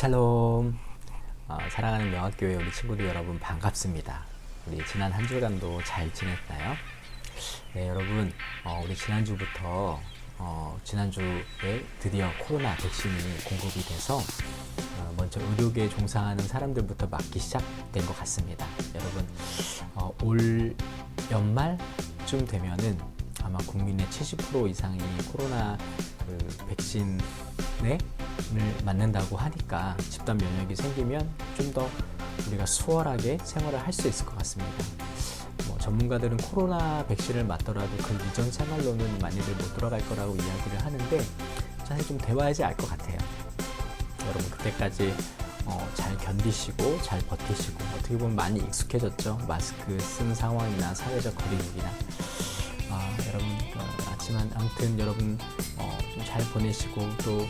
샬롬. 사랑하는 명학교회 우리 친구들 여러분 반갑습니다. 우리 지난 한 주간도 잘 지냈나요? 네, 여러분 우리 지난주부터 지난주에 드디어 코로나 백신이 공급이 돼서 먼저 의료계에 종사하는 사람들부터 맞기 시작된 것 같습니다. 여러분 올 연말쯤 되면은 아마 국민의 70% 이상이 코로나 백신을 맞는다고 하니까 집단 면역이 생기면 좀 더 우리가 수월하게 생활을 할 수 있을 것 같습니다. 전문가들은 코로나 백신을 맞더라도 그 이전 생활로는 많이들 못 돌아갈 거라고 이야기를 하는데 사실 좀 대화해야지 알 것 같아요. 여러분 그때까지 잘 견디시고 잘 버티시고 어떻게 보면 많이 익숙해졌죠. 마스크 쓰는 상황이나 사회적 거리두기나 여러분 아무튼 여러분 좀 잘 보내시고 또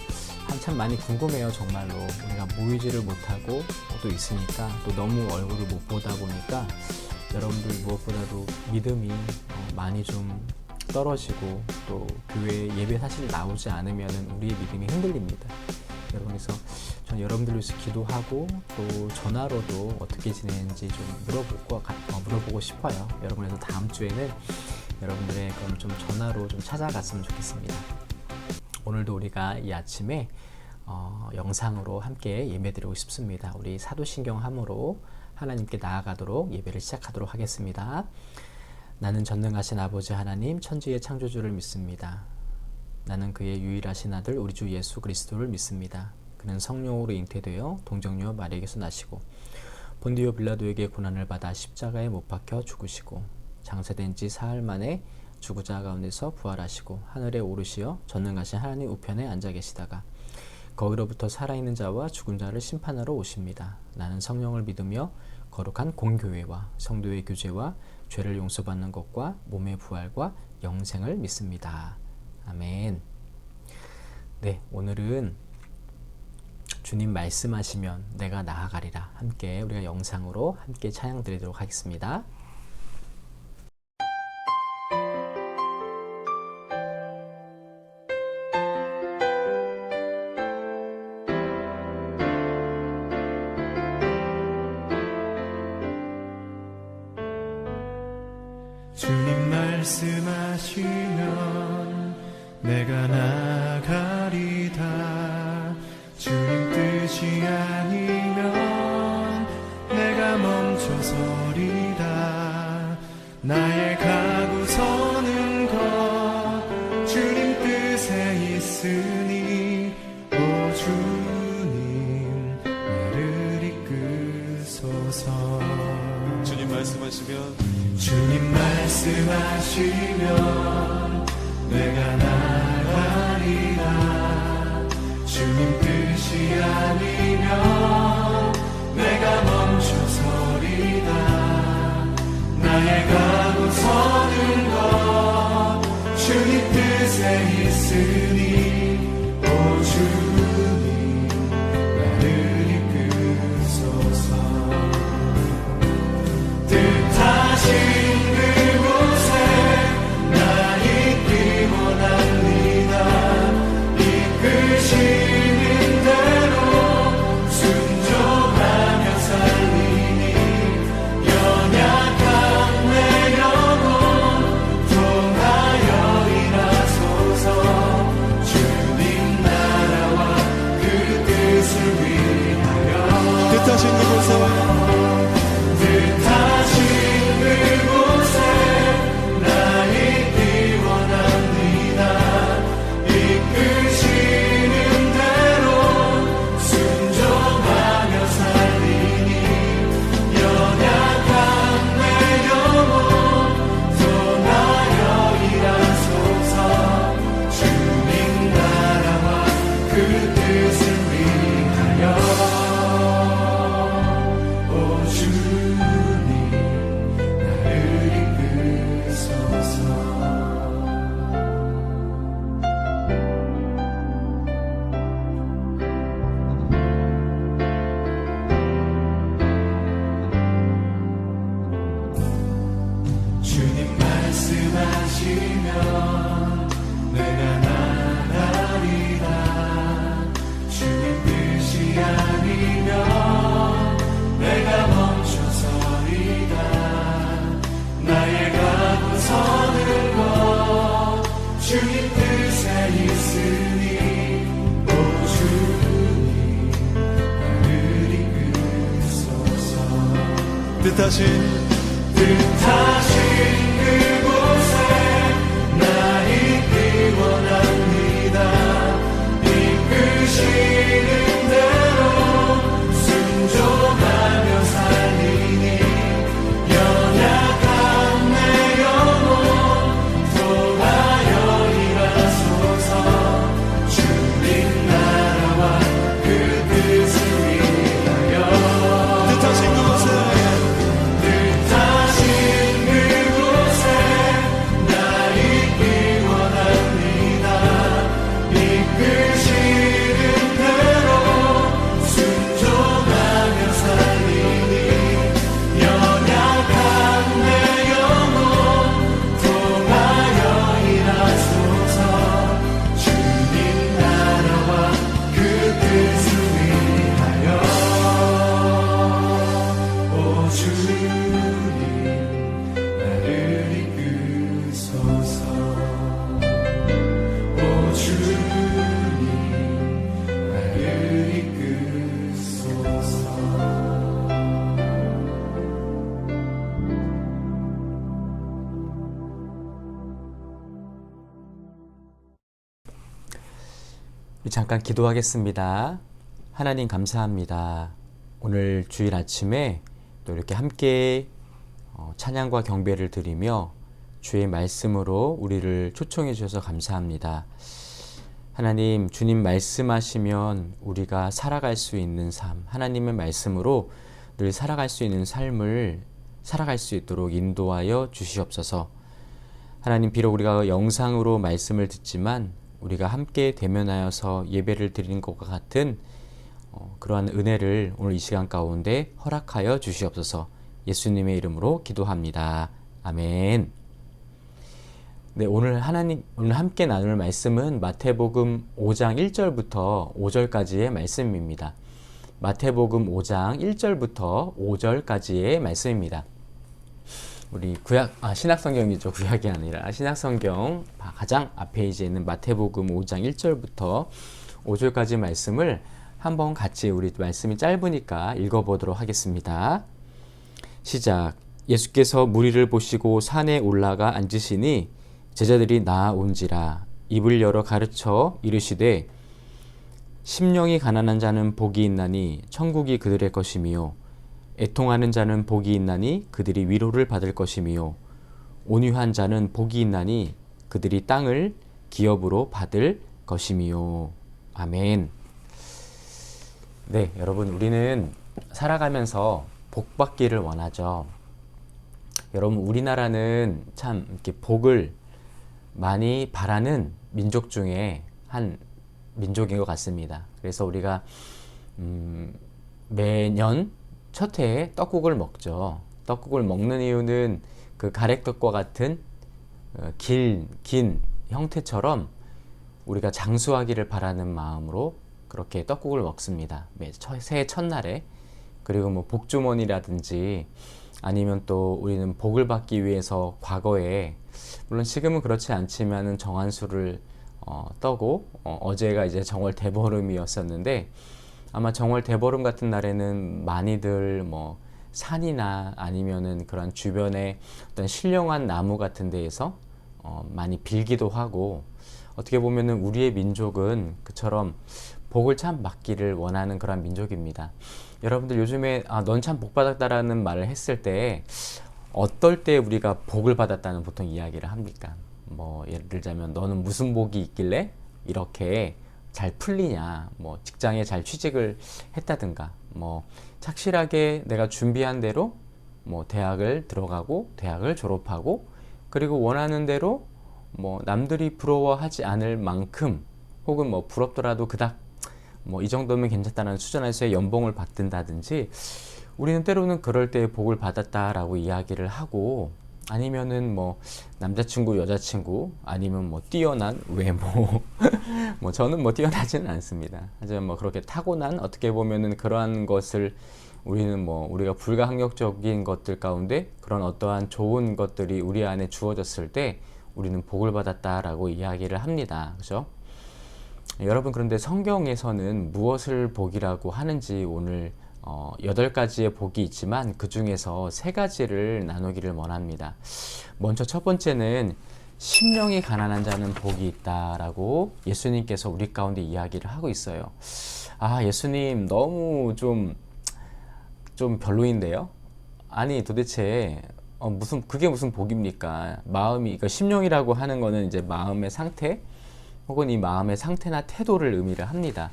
한참 많이 궁금해요. 정말로 우리가 모이지를 못하고 또 있으니까 또 너무 얼굴을 못 보다 보니까 여러분들 무엇보다도 믿음이 많이 좀 떨어지고 또 교회 예배 사실 나오지 않으면 우리의 믿음이 흔들립니다. 여러분 그래서 전 여러분들을 위해서 기도하고 또 전화로도 어떻게 지내는지 좀 물어보고 싶어요. 여러분 그래서 다음 주에는 여러분들의 그럼 좀 전화로 좀 찾아갔으면 좋겠습니다. 오늘도 우리가 이 아침에 영상으로 함께 예배드리고 싶습니다. 우리 사도신경함으로 하나님께 나아가도록 예배를 시작하도록 하겠습니다. 나는 전능하신 아버지 하나님 천지의 창조주를 믿습니다. 나는 그의 유일하신 아들 우리 주 예수 그리스도를 믿습니다. 그는 성령으로 잉태되어 동정녀 마리아에게서 나시고 본디오 빌라도에게 고난을 받아 십자가에 못 박혀 죽으시고 장사된 지 사흘 만에 죽은 가운데서 부활하시고 하늘에 오르시어 전능하신 하나님 우편에 앉아 계시다가 거기로부터 살아있는 자와 죽은 자를 심판하러 오십니다. 나는 성령을 믿으며 거룩한 공교회와 성도의 교제와 죄를 용서받는 것과 몸의 부활과 영생을 믿습니다. 아멘. 네, 오늘은 주님 말씀하시면 내가 나아가리라 함께 우리가 영상으로 함께 찬양 드리도록 하겠습니다. 주님 말씀하시면 내가 나가리다. 주님 뜻이 아니면 내가 멈춰서리다. 나의 가고 서는 것 주님 뜻에 있으니 오 주님 나를 이끄소서. 주님 말씀하시면 내가 나가리라. 주님 뜻이 아니면 내가 멈춰서리다. 나의 가고 서는 것 주님 뜻에 있으니 오 주님 나를 이끄소서. 뜻하신 그곳에 나 있기 원합니다. 이끄시니 뜻하신 그곳에 나 있기 원합니다. 이끄시는 대로 순종하며 살리니 연약한 내 영혼 통하여 일하소서. 주님 나라와 그 뜻을 위하여 뜻하신 그곳에 나 있기 원합니다. 이끄시는 대로 순종하며 살리니 연약한 내 영혼 통하여 일하소서. 주님 나라와 그 뜻을 위하여 오 주님 나를 이끄소서. 오 주님 나를 이끄소서. 잠깐 기도하겠습니다. 하나님 감사합니다. 오늘 주일 아침에 또 이렇게 함께 찬양과 경배를 드리며 주의 말씀으로 우리를 초청해 주셔서 감사합니다. 하나님, 주님 말씀하시면 우리가 살아갈 수 있는 삶, 하나님의 말씀으로 늘 살아갈 수 있는 삶을 살아갈 수 있도록 인도하여 주시옵소서. 하나님, 비록 우리가 영상으로 말씀을 듣지만 우리가 함께 대면하여서 예배를 드리는 것과 같은 그러한 은혜를 오늘 이 시간 가운데 허락하여 주시옵소서. 예수님의 이름으로 기도합니다. 아멘. 네, 오늘 함께 나눌 말씀은 마태복음 5장 1절부터 5절까지의 말씀입니다. 마태복음 5장 1절부터 5절까지의 말씀입니다. 우리 신약성경이죠. 구약이 아니라 신약성경 가장 앞에 이제 있는 마태복음 5장 1절부터 5절까지 말씀을 한번 같이 우리 말씀이 짧으니까 읽어보도록 하겠습니다. 시작. 예수께서 무리를 보시고 산에 올라가 앉으시니 제자들이 나아온지라. 입을 열어 가르쳐 이르시되 심령이 가난한 자는 복이 있나니 천국이 그들의 것이미요. 애통하는 자는 복이 있나니 그들이 위로를 받을 것이미요. 온유한 자는 복이 있나니 그들이 땅을 기업으로 받을 것이미요. 아멘. 네, 여러분, 우리는 살아가면서 복 받기를 원하죠. 여러분, 우리나라는 참 이렇게 복을 많이 바라는 민족 중에 한 민족인 것 같습니다. 그래서 우리가 매년 첫 해에 떡국을 먹죠. 떡국을 먹는 이유는 그 가래떡과 같은 긴 형태처럼 우리가 장수하기를 바라는 마음으로 그렇게 떡국을 먹습니다. 새해 첫날에. 그리고 뭐 복주머니라든지 아니면 또 우리는 복을 받기 위해서 과거에, 물론 지금은 그렇지 않지만은 정한수를 떠고 어제가 이제 정월 대보름이었었는데, 아마 정월 대보름 같은 날에는 많이들 뭐 산이나 아니면은 그런 주변에 어떤 신령한 나무 같은 데에서 많이 빌기도 하고, 어떻게 보면은 우리의 민족은 그처럼 복을 참 받기를 원하는 그런 민족입니다. 여러분들 요즘에 넌 참 복 받았다라는 말을 했을 때 어떨 때 우리가 복을 받았다는 보통 이야기를 합니까? 뭐 예를 들자면 너는 무슨 복이 있길래 이렇게 잘 풀리냐, 뭐 직장에 잘 취직을 했다든가, 뭐 착실하게 내가 준비한 대로 뭐 대학을 들어가고 대학을 졸업하고, 그리고 원하는 대로 뭐 남들이 부러워하지 않을 만큼, 혹은 뭐 부럽더라도 그닥 뭐 이 정도면 괜찮다는 수준에서의 연봉을 받든다든지, 우리는 때로는 그럴 때 복을 받았다라고 이야기를 하고, 아니면은 뭐 남자친구, 여자친구, 아니면 뭐 뛰어난 외모 뭐 저는 뭐 뛰어나지는 않습니다. 하지만 뭐 그렇게 타고난, 어떻게 보면은 그러한 것을 우리는 뭐 우리가 불가항력적인 것들 가운데 그런 어떠한 좋은 것들이 우리 안에 주어졌을 때 우리는 복을 받았다라고 이야기를 합니다. 그죠? 여러분, 그런데 성경에서는 무엇을 복이라고 하는지 오늘 8가지의 복이 있지만 그 중에서 3가지를 나누기를 원합니다. 먼저 첫 번째는 심령이 가난한 자는 복이 있다라고 예수님께서 우리 가운데 이야기를 하고 있어요. 아, 예수님 너무 좀 별로인데요? 아니 도대체 그게 무슨 복입니까? 마음이, 그러니까 심령이라고 하는 거는 이제 마음의 상태 혹은 이 마음의 상태나 태도를 의미를 합니다.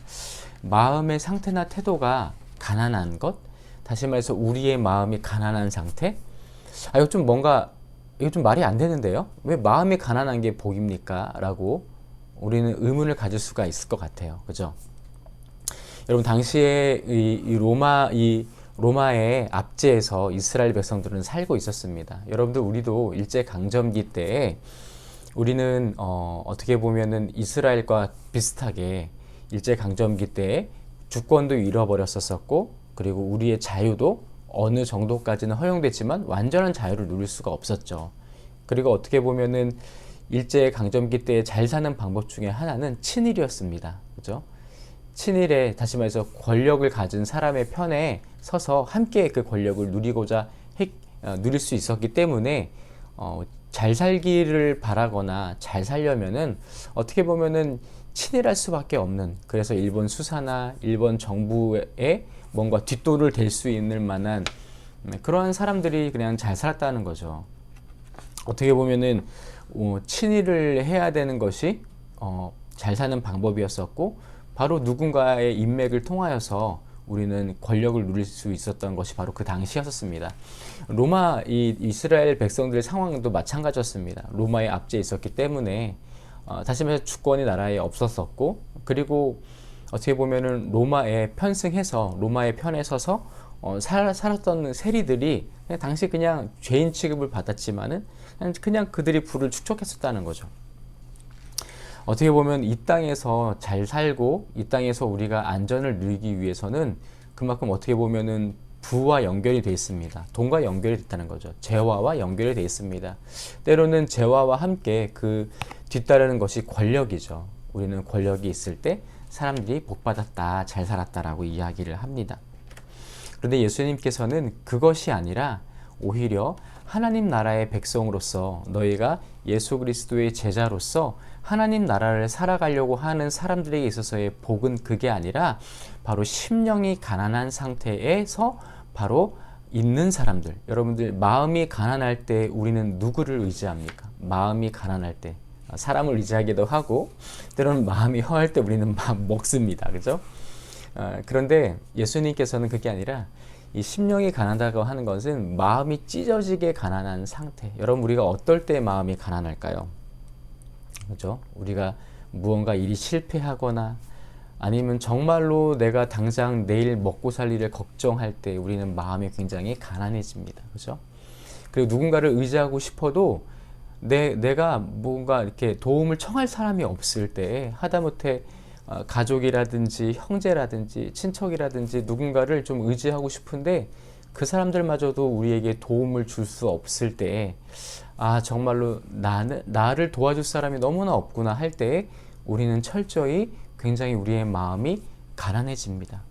마음의 상태나 태도가 가난한 것, 다시 말해서 우리의 마음이 가난한 상태? 아, 이거 좀 말이 안 되는데요? 왜 마음이 가난한 게 복입니까? 라고 우리는 의문을 가질 수가 있을 것 같아요. 그죠? 여러분, 당시에 로마의 압제에서 이스라엘 백성들은 살고 있었습니다. 여러분들, 우리도 일제강점기 때에 우리는 어떻게 보면은 이스라엘과 비슷하게 일제강점기 때에 주권도 잃어버렸었고, 그리고 우리의 자유도 어느 정도까지는 허용됐지만 완전한 자유를 누릴 수가 없었죠. 그리고 어떻게 보면은 일제강점기 때 잘 사는 방법 중에 하나는 친일이었습니다. 그죠? 친일에, 다시 말해서 권력을 가진 사람의 편에 서서 함께 그 권력을 누릴 수 있었기 때문에 잘 살기를 바라거나 잘 살려면은 어떻게 보면은 친일할 수밖에 없는, 그래서 일본 수사나 일본 정부에 뭔가 뒷도를 댈 수 있는 만한 그러한 사람들이 그냥 잘 살았다는 거죠. 어떻게 보면은 친일을 해야 되는 것이 잘 사는 방법이었었고, 바로 누군가의 인맥을 통하여서 우리는 권력을 누릴 수 있었던 것이 바로 그 당시였습니다. 이스라엘 백성들의 상황도 마찬가지였습니다. 로마의 압제에 있었기 때문에 다시 말해서 주권이 나라에 없었었고, 그리고 어떻게 보면은 로마에 편승해서 로마의 편에 서서 살았던 세리들이 당시 그냥 죄인 취급을 받았지만은 그냥 그들이 부를 축적했었다는 거죠. 어떻게 보면 이 땅에서 잘 살고 이 땅에서 우리가 안전을 누리기 위해서는 그만큼 어떻게 보면은 부와 연결이 되어 있습니다. 돈과 연결이 됐다는 거죠. 재화와 연결이 되어 있습니다. 때로는 재화와 함께 그 뒤따르는 것이 권력이죠. 우리는 권력이 있을 때 사람들이 복받았다, 잘 살았다라고 이야기를 합니다. 그런데 예수님께서는 그것이 아니라 오히려 하나님 나라의 백성으로서, 너희가 예수 그리스도의 제자로서 하나님 나라를 살아가려고 하는 사람들에게 있어서의 복은 그게 아니라 바로 심령이 가난한 상태에서 바로 있는 사람들. 여러분들, 마음이 가난할 때 우리는 누구를 의지합니까? 마음이 가난할 때 사람을 의지하기도 하고, 때로는 마음이 허할 때 우리는 먹습니다. 그죠? 그런데 예수님께서는 그게 아니라 이 심령이 가난하다고 하는 것은 마음이 찢어지게 가난한 상태. 여러분, 우리가 어떨 때 마음이 가난할까요? 그죠? 우리가 무언가 일이 실패하거나 아니면 정말로 내가 당장 내일 먹고 살 일을 걱정할 때 우리는 마음이 굉장히 가난해집니다. 그죠? 그리고 누군가를 의지하고 싶어도 내가 뭔가 이렇게 도움을 청할 사람이 없을 때, 하다못해 가족이라든지 형제라든지 친척이라든지 누군가를 좀 의지하고 싶은데 그 사람들마저도 우리에게 도움을 줄 수 없을 때, 정말로 나를 도와줄 사람이 너무나 없구나 할 때 우리는 철저히 굉장히 우리의 마음이 가난해집니다.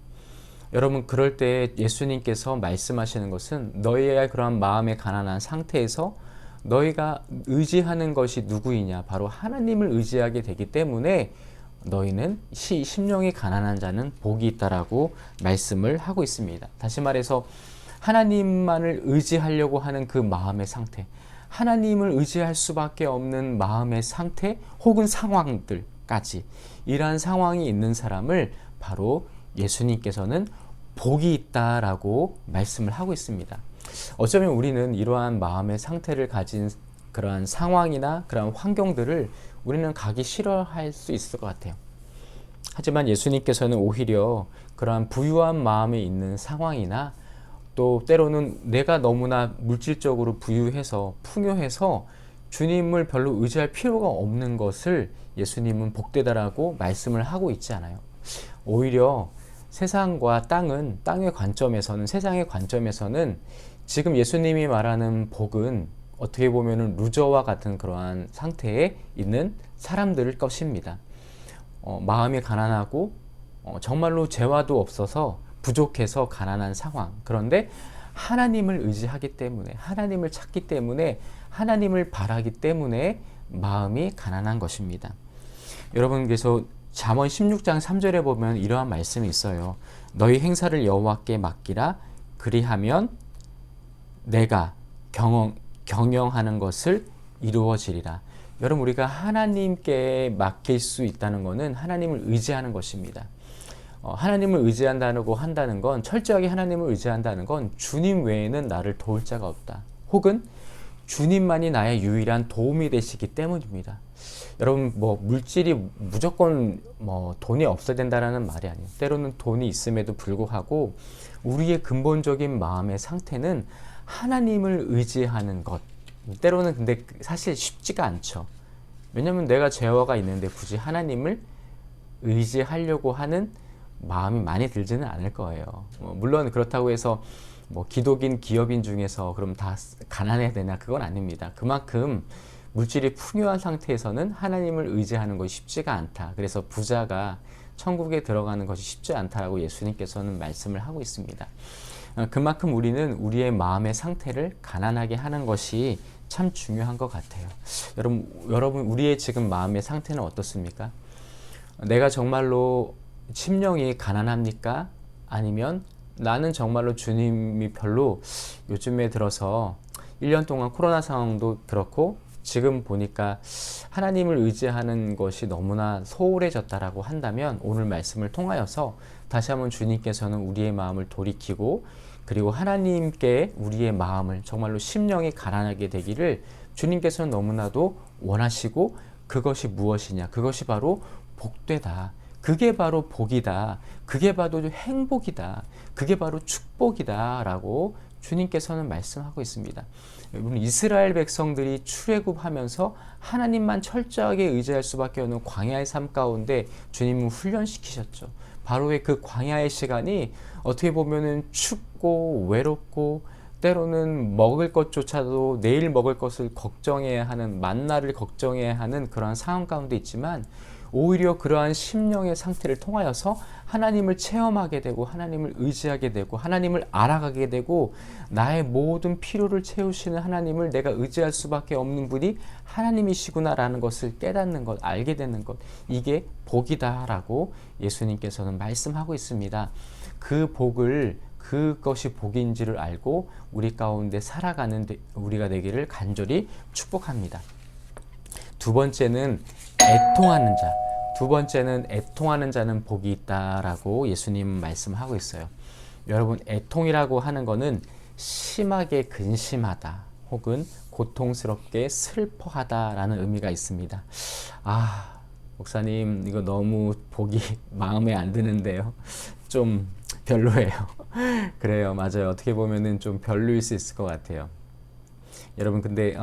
여러분, 그럴 때 예수님께서 말씀하시는 것은 너희의 그러한 마음의 가난한 상태에서 너희가 의지하는 것이 누구이냐? 바로 하나님을 의지하게 되기 때문에 너희는 심령이 가난한 자는 복이 있다라고 말씀을 하고 있습니다. 다시 말해서 하나님만을 의지하려고 하는 그 마음의 상태, 하나님을 의지할 수밖에 없는 마음의 상태 혹은 상황들까지, 이러한 상황이 있는 사람을 바로 예수님께서는 복이 있다라고 말씀을 하고 있습니다. 어쩌면 우리는 이러한 마음의 상태를 가진 그러한 상황이나 그러한 환경들을 우리는 가기 싫어할 수 있을 것 같아요. 하지만 예수님께서는 오히려 그러한 부유한 마음에 있는 상황이나 또 때로는 내가 너무나 물질적으로 부유해서 풍요해서 주님을 별로 의지할 필요가 없는 것을 예수님은 복되다라고 말씀을 하고 있지 않아요. 오히려 세상과 땅의 관점에서는, 세상의 관점에서는 지금 예수님이 말하는 복은 어떻게 보면은 루저와 같은 그러한 상태에 있는 사람들일 것입니다. 마음이 가난하고 정말로 재화도 없어서 부족해서 가난한 상황. 그런데 하나님을 의지하기 때문에, 하나님을 찾기 때문에, 하나님을 바라기 때문에 마음이 가난한 것입니다. 여러분, 그래서 잠언 16장 3절에 보면 이러한 말씀이 있어요. 너희 행사를 여호와께 맡기라. 그리하면 내가 경영하는 것을 이루어지리라. 여러분, 우리가 하나님께 맡길 수 있다는 것은 하나님을 의지하는 것입니다. 하나님을 의지한다고 한다는 건, 철저하게 하나님을 의지한다는 건 주님 외에는 나를 도울 자가 없다. 혹은 주님만이 나의 유일한 도움이 되시기 때문입니다. 여러분, 물질이 무조건 돈이 없어야 된다라는 말이 아니에요. 때로는 돈이 있음에도 불구하고 우리의 근본적인 마음의 상태는 하나님을 의지하는 것. 때로는 근데 사실 쉽지가 않죠. 왜냐하면 내가 죄화가 있는데 굳이 하나님을 의지하려고 하는 마음이 많이 들지는 않을 거예요. 물론 그렇다고 해서 기독인, 기업인 중에서 그럼 다 가난해야 되나? 그건 아닙니다. 그만큼 물질이 풍요한 상태에서는 하나님을 의지하는 것이 쉽지가 않다. 그래서 부자가 천국에 들어가는 것이 쉽지 않다라고 예수님께서는 말씀을 하고 있습니다. 그만큼 우리는 우리의 마음의 상태를 가난하게 하는 것이 참 중요한 것 같아요. 여러분, 우리의 지금 마음의 상태는 어떻습니까? 내가 정말로 심령이 가난합니까? 아니면 나는 정말로 주님이 별로 요즘에 들어서 1년 동안 코로나 상황도 그렇고 지금 보니까 하나님을 의지하는 것이 너무나 소홀해졌다라고 한다면 오늘 말씀을 통하여서 다시 한번 주님께서는 우리의 마음을 돌이키고 그리고 하나님께 우리의 마음을 정말로 심령이 가난하게 되기를 주님께서는 너무나도 원하시고 그것이 무엇이냐? 그것이 바로 복되다. 그게 바로 복이다. 그게 바로 행복이다. 그게 바로 축복이다. 라고 주님께서는 말씀하고 있습니다. 여러분, 이스라엘 백성들이 출애굽하면서 하나님만 철저하게 의지할 수밖에 없는 광야의 삶 가운데 주님은 훈련시키셨죠. 바로 그 광야의 시간이 어떻게 보면은 춥고 외롭고 때로는 먹을 것조차도 내일 먹을 것을 걱정해야 하는, 만나를 걱정해야 하는 그러한 상황 가운데 있지만 오히려 그러한 심령의 상태를 통하여서 하나님을 체험하게 되고 하나님을 의지하게 되고 하나님을 알아가게 되고 나의 모든 필요를 채우시는 하나님을 내가 의지할 수밖에 없는 분이 하나님이시구나라는 것을 깨닫는 것, 알게 되는 것, 이게 복이다라고 예수님께서는 말씀하고 있습니다. 그 복을, 그것이 복인지를 알고 우리 가운데 살아가는 우리가 되기를 간절히 축복합니다. 두 번째는 애통하는 자. 두 번째는 애통하는 자는 복이 있다라고 예수님은 말씀하고 있어요. 여러분, 애통이라고 하는 것은 심하게 근심하다 혹은 고통스럽게 슬퍼하다라는 의미가 있습니다. 목사님, 이거 너무 복이 마음에 안 드는데요. 좀 별로예요. 그래요, 맞아요. 어떻게 보면은 좀 별로일 수 있을 것 같아요. 여러분, 근데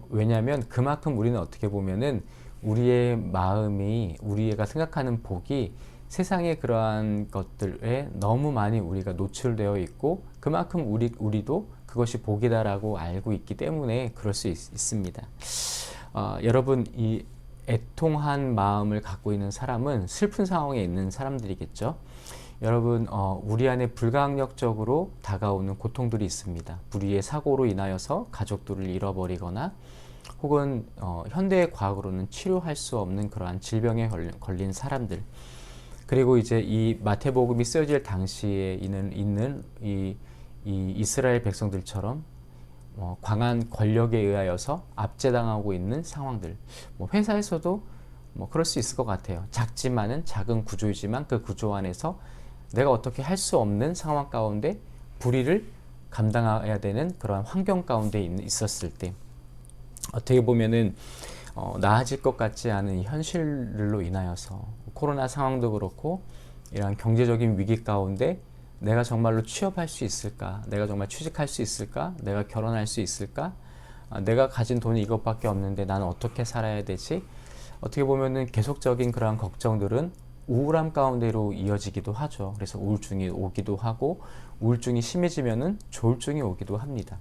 왜냐하면 그만큼 우리는 어떻게 보면은 우리의 마음이, 우리가 생각하는 복이 세상의 그러한 것들에 너무 많이 우리가 노출되어 있고 그만큼 우리도 그것이 복이다라고 알고 있기 때문에 그럴 수 있습니다. 여러분, 이 애통한 마음을 갖고 있는 사람은 슬픈 상황에 있는 사람들이겠죠. 여러분, 우리 안에 불가항력적으로 다가오는 고통들이 있습니다. 불의의 사고로 인하여서 가족들을 잃어버리거나 혹은 현대의 과학으로는 치료할 수 없는 그러한 질병에 걸린 사람들, 그리고 이제 이 마태복음이 쓰여질 당시에 있는 이 이스라엘 백성들처럼 강한 권력에 의하여서 압제당하고 있는 상황들, 회사에서도 그럴 수 있을 것 같아요. 작은 구조이지만 그 구조 안에서 내가 어떻게 할 수 없는 상황 가운데 불의를 감당해야 되는 그런 환경 가운데 있었을 때 어떻게 보면은 나아질 것 같지 않은 현실로 인하여서 코로나 상황도 그렇고 이런 경제적인 위기 가운데 내가 정말로 취업할 수 있을까? 내가 정말 취직할 수 있을까? 내가 결혼할 수 있을까? 내가 가진 돈이 이것밖에 없는데 나는 어떻게 살아야 되지? 어떻게 보면은 계속적인 그러한 걱정들은 우울함 가운데로 이어지기도 하죠. 그래서 우울증이 오기도 하고 우울증이 심해지면은 조울증이 오기도 합니다.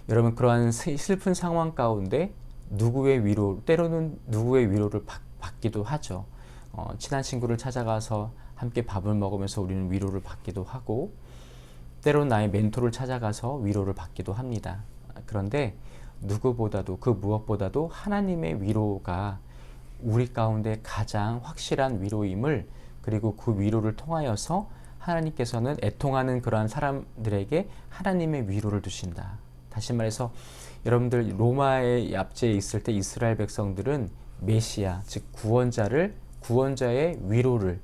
여러분, 그러한 슬픈 상황 가운데 때로는 누구의 위로를 받기도 하죠. 친한 친구를 찾아가서 함께 밥을 먹으면서 우리는 위로를 받기도 하고 때로는 나의 멘토를 찾아가서 위로를 받기도 합니다. 그런데 누구보다도 그 무엇보다도 하나님의 위로가 우리 가운데 가장 확실한 위로임을, 그리고 그 위로를 통하여서 하나님께서는 애통하는 그러한 사람들에게 하나님의 위로를 주신다. 다시 말해서 여러분들 로마의 압제에 있을 때 이스라엘 백성들은 메시아, 즉 구원자의 위로를,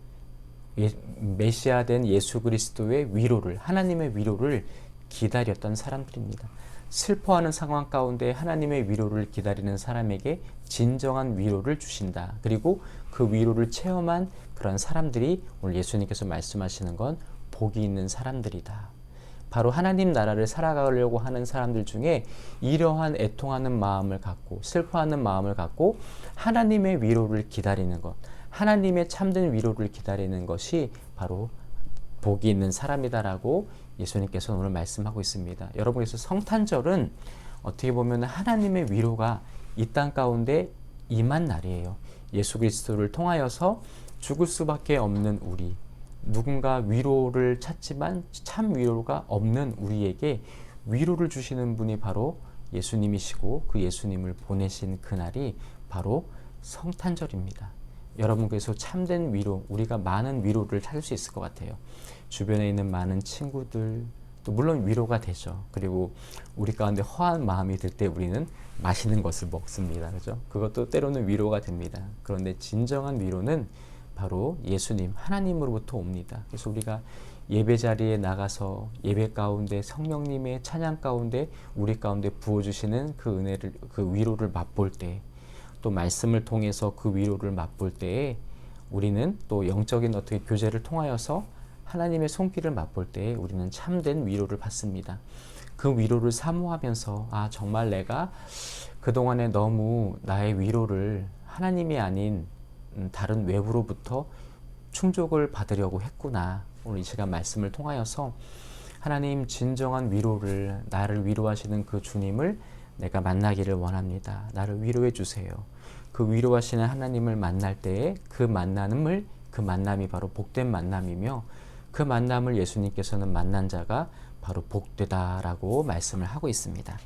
메시아 된 예수 그리스도의 위로를, 하나님의 위로를 기다렸던 사람들입니다. 슬퍼하는 상황 가운데 하나님의 위로를 기다리는 사람에게 진정한 위로를 주신다. 그리고 그 위로를 체험한 그런 사람들이 오늘 예수님께서 말씀하시는 건 복이 있는 사람들이다. 바로 하나님 나라를 살아가려고 하는 사람들 중에 이러한 애통하는 마음을 갖고 슬퍼하는 마음을 갖고 하나님의 위로를 기다리는 것, 하나님의 참된 위로를 기다리는 것이 바로 복이 있는 사람이다라고 예수님께서 오늘 말씀하고 있습니다. 여러분께서 성탄절은 어떻게 보면 하나님의 위로가 이 땅 가운데 임한 날이에요. 예수 그리스도를 통하여서 죽을 수밖에 없는 우리, 누군가 위로를 찾지만 참 위로가 없는 우리에게 위로를 주시는 분이 바로 예수님이시고 그 예수님을 보내신 그날이 바로 성탄절입니다. 여러분께서 참된 위로, 우리가 많은 위로를 찾을 수 있을 것 같아요. 주변에 있는 많은 친구들, 또 물론 위로가 되죠. 그리고 우리 가운데 허한 마음이 들 때 우리는 맛있는 것을 먹습니다. 그죠? 그것도 때로는 위로가 됩니다. 그런데 진정한 위로는 바로 예수님, 하나님으로부터 옵니다. 그래서 우리가 예배 자리에 나가서 예배 가운데 성령님의 찬양 가운데 우리 가운데 부어주시는 그 은혜를, 그 위로를 맛볼 때, 또 말씀을 통해서 그 위로를 맛볼 때에 우리는 또 영적인 어떻게 교제를 통하여서 하나님의 손길을 맛볼 때에 우리는 참된 위로를 받습니다. 그 위로를 사모하면서 정말 내가 그동안에 너무 나의 위로를 하나님이 아닌 다른 외부로부터 충족을 받으려고 했구나. 오늘 이 시간 말씀을 통하여서 하나님 진정한 위로를, 나를 위로하시는 그 주님을 내가 만나기를 원합니다. 나를 위로해 주세요. 그 위로하시는 하나님을 만날 때에 그 만남이 바로 복된 만남이며 그 만남을 예수님께서는 만난 자가 바로 복되다라고 말씀을 하고 있습니다.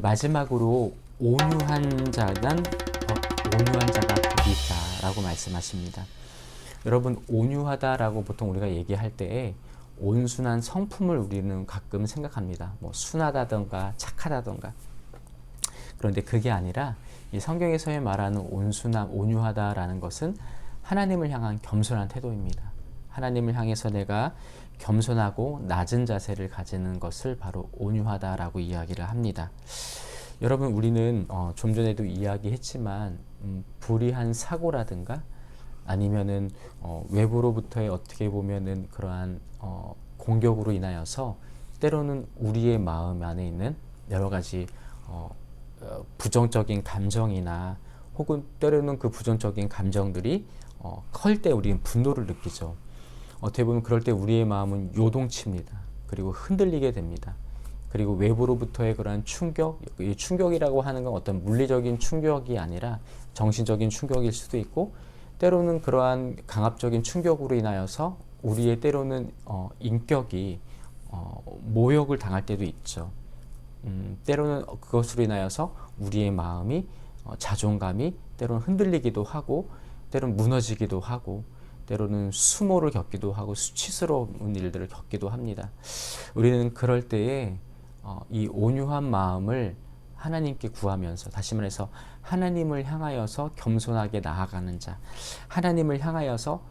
마지막으로 온유한 자가 복이 있다라고 말씀하십니다. 여러분, 온유하다라고 보통 우리가 얘기할 때에 온순한 성품을 우리는 가끔 생각합니다. 뭐 순하다던가 착하다던가. 그런데 그게 아니라 이 성경에서 말하는 온유하다라는 것은 하나님을 향한 겸손한 태도입니다. 하나님을 향해서 내가 겸손하고 낮은 자세를 가지는 것을 바로 온유하다라고 이야기를 합니다. 여러분, 우리는 좀 전에도 이야기했지만 불의한 사고라든가 아니면은 외부로부터의 어떻게 보면은 그러한 공격으로 인하여서 때로는 우리의 마음 안에 있는 여러 가지 부정적인 감정이나 혹은 때로는 그 부정적인 감정들이 클 때 우리는 분노를 느끼죠. 어떻게 보면 그럴 때 우리의 마음은 요동칩니다. 그리고 흔들리게 됩니다. 그리고 외부로부터의 그러한 충격, 이 충격이라고 하는 건 어떤 물리적인 충격이 아니라 정신적인 충격일 수도 있고, 때로는 그러한 강압적인 충격으로 인하여서 우리의 때로는 인격이 모욕을 당할 때도 있죠. 때로는 그것으로 인하여서 우리의 마음이 자존감이 때로는 흔들리기도 하고, 때로는 무너지기도 하고, 때로는 수모를 겪기도 하고 수치스러운 일들을 겪기도 합니다. 우리는 그럴 때에 이 온유한 마음을 하나님께 구하면서, 다시 말해서 하나님을 향하여서 겸손하게 나아가는 자, 하나님을 향하여서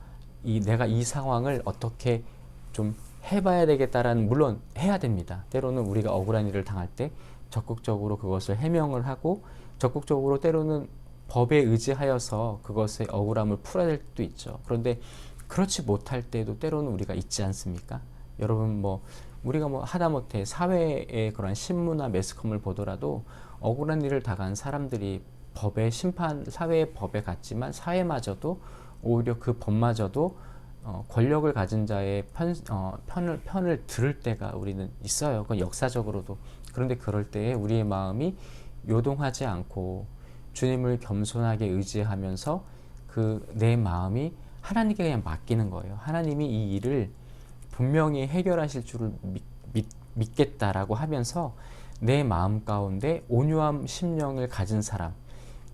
내가 이 상황을 어떻게 좀 해봐야 되겠다라는, 물론 해야 됩니다. 때로는 우리가 억울한 일을 당할 때 적극적으로 그것을 해명을 하고 적극적으로 때로는 법에 의지하여서 그것의 억울함을 풀어야 될 때도 있죠. 그런데 그렇지 못할 때도 때로는 우리가 있지 않습니까? 여러분, 우리가 하다못해 사회의 그런 신문이나 매스컴을 보더라도 억울한 일을 당한 사람들이 법의 심판, 사회의 법에 갔지만 사회마저도 오히려 그 법마저도 권력을 가진 자의 편을 들을 때가 우리는 있어요. 그건 역사적으로도. 그런데 그럴 때에 우리의 마음이 요동하지 않고 주님을 겸손하게 의지하면서 내 마음이 하나님께 그냥 맡기는 거예요. 하나님이 이 일을 분명히 해결하실 줄을 믿겠다라고 하면서 내 마음 가운데 온유함 심령을 가진 사람,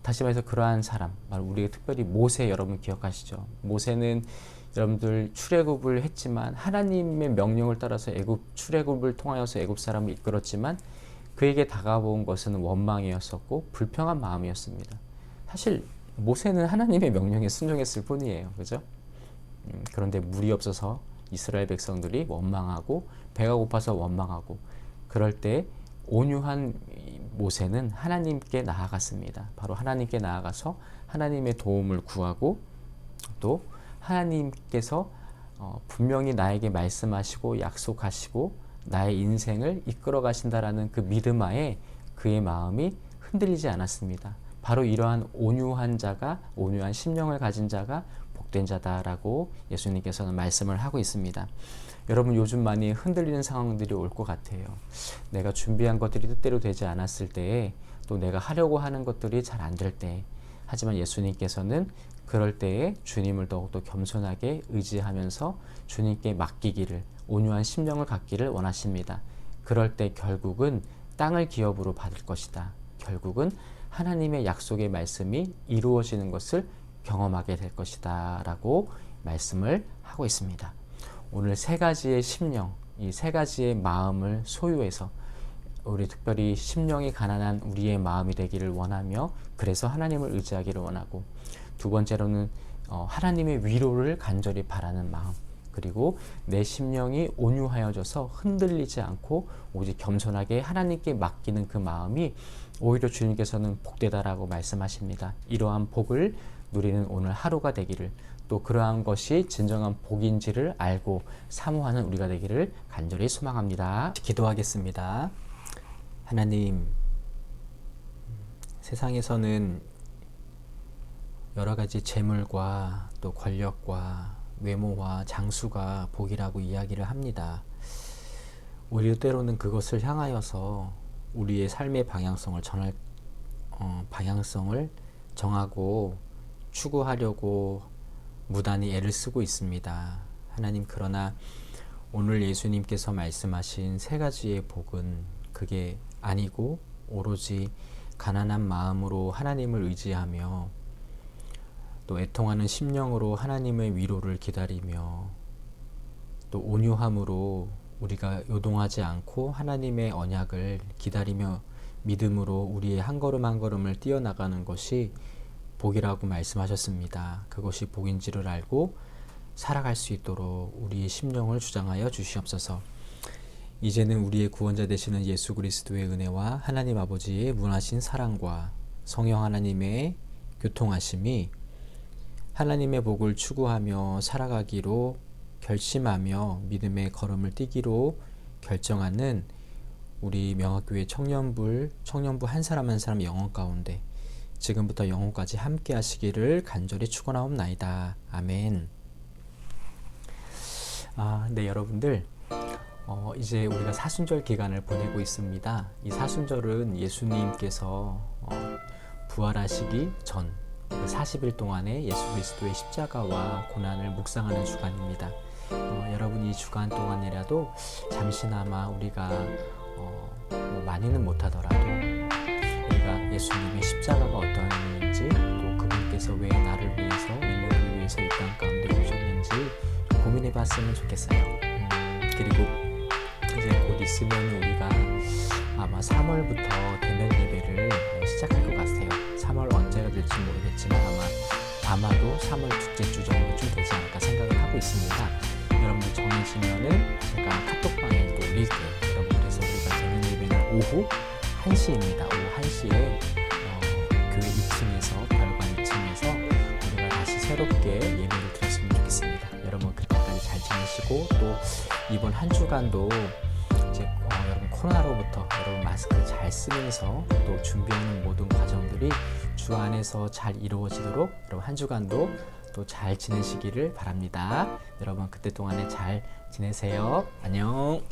다시 말해서 그러한 사람, 바로 우리가 특별히 모세, 여러분 기억하시죠? 모세는 여러분들 출애굽을 했지만 하나님의 명령을 따라서 출애굽을 통하여서 애굽 사람을 이끌었지만 그에게 다가온 것은 원망이었었고 불평한 마음이었습니다. 사실 모세는 하나님의 명령에 순종했을 뿐이에요. 그죠? 그런데 물이 없어서 이스라엘 백성들이 원망하고 배가 고파서 원망하고 그럴 때 온유한 모세는 하나님께 나아갔습니다. 바로 하나님께 나아가서 하나님의 도움을 구하고 또 하나님께서 분명히 나에게 말씀하시고 약속하시고 나의 인생을 이끌어 가신다라는 그 믿음 하에 그의 마음이 흔들리지 않았습니다. 바로 이러한 온유한 자가, 온유한 심령을 가진 자가 복된 자다라고 예수님께서는 말씀을 하고 있습니다. 여러분 요즘 많이 흔들리는 상황들이 올 것 같아요. 내가 준비한 것들이 뜻대로 되지 않았을 때에 또 내가 하려고 하는 것들이 잘 안 될 때, 하지만 예수님께서는 그럴 때에 주님을 더욱더 겸손하게 의지하면서 주님께 맡기기를, 온유한 심령을 갖기를 원하십니다. 그럴 때 결국은 땅을 기업으로 받을 것이다. 결국은 하나님의 약속의 말씀이 이루어지는 것을 경험하게 될 것이다 라고 말씀을 하고 있습니다. 오늘 세 가지의 심령, 이 세 가지의 마음을 소유해서 우리 특별히 심령이 가난한 우리의 마음이 되기를 원하며 그래서 하나님을 의지하기를 원하고, 두 번째로는 하나님의 위로를 간절히 바라는 마음, 그리고 내 심령이 온유하여져서 흔들리지 않고 오직 겸손하게 하나님께 맡기는 그 마음이 오히려 주님께서는 복되다라고 말씀하십니다. 이러한 복을 누리는 오늘 하루가 되기를, 또 그러한 것이 진정한 복인지를 알고 사모하는 우리가 되기를 간절히 소망합니다. 기도하겠습니다. 하나님, 세상에서는 여러 가지 재물과 또 권력과 외모와 장수가 복이라고 이야기를 합니다. 우리 때로는 그것을 향하여서 우리의 삶의 방향성을 정하고 추구하려고 무단히 애를 쓰고 있습니다. 하나님, 그러나 오늘 예수님께서 말씀하신 세 가지의 복은 그게 아니고 오로지 가난한 마음으로 하나님을 의지하며 또 애통하는 심령으로 하나님의 위로를 기다리며 또 온유함으로 우리가 요동하지 않고 하나님의 언약을 기다리며 믿음으로 우리의 한 걸음 한 걸음을 뛰어나가는 것이 복이라고 말씀하셨습니다. 그것이 복인지를 알고 살아갈 수 있도록 우리의 심령을 주장하여 주시옵소서. 이제는 우리의 구원자 되시는 예수 그리스도의 은혜와 하나님 아버지의 무한하신 사랑과 성령 하나님의 교통하심이 하나님의 복을 추구하며 살아가기로 결심하며 믿음의 걸음을 뛰기로 결정하는 우리 명학교회 청년부 한 사람 한 사람 영혼 가운데 지금부터 영혼까지 함께 하시기를 간절히 축원하옵나이다. 아멘. 네, 여러분들, 이제 우리가 사순절 기간을 보내고 있습니다. 이 사순절은 예수님께서 부활하시기 전 40일 동안의 예수 그리스도의 십자가와 고난을 묵상하는 주간입니다. 여러분, 이 주간 동안이라도 잠시나마 우리가 많이는 못하더라도 우리가 예수님의 십자가가 어떠한 의미인지, 또 그분께서 왜 나를 위해서, 인류를 위해서 이 땅 가운데 오셨는지 고민해 봤으면 좋겠어요. 그리고 이제 곧 있으면 우리가 아마 3월부터 대면 예배를 시작할 것 같아요. 3월 언제가 될지 모르겠지만 아마도 3월 둘째 주 정도쯤 되지 않을까 생각을 하고 있습니다. 여러분들 정해지면은 제가 카톡방에 또 올릴게요. 여러분, 그래서 우리가 대면 예배는 오후 1시입니다. 오후 1시에 교회 2층에서, 별관 2층에서 우리가 다시 새롭게 예배를 드렸으면 좋겠습니다. 여러분, 그때까지 잘 지내시고, 또 이번 한 주간도 이제 여러분 코로나로부터 여러분 마스크 잘 쓰면서 또 준비하는 모든 과정들이 주 안에서 잘 이루어지도록 여러분 한 주간도 또 잘 지내시기를 바랍니다. 여러분, 그때 동안에 잘 지내세요. 안녕.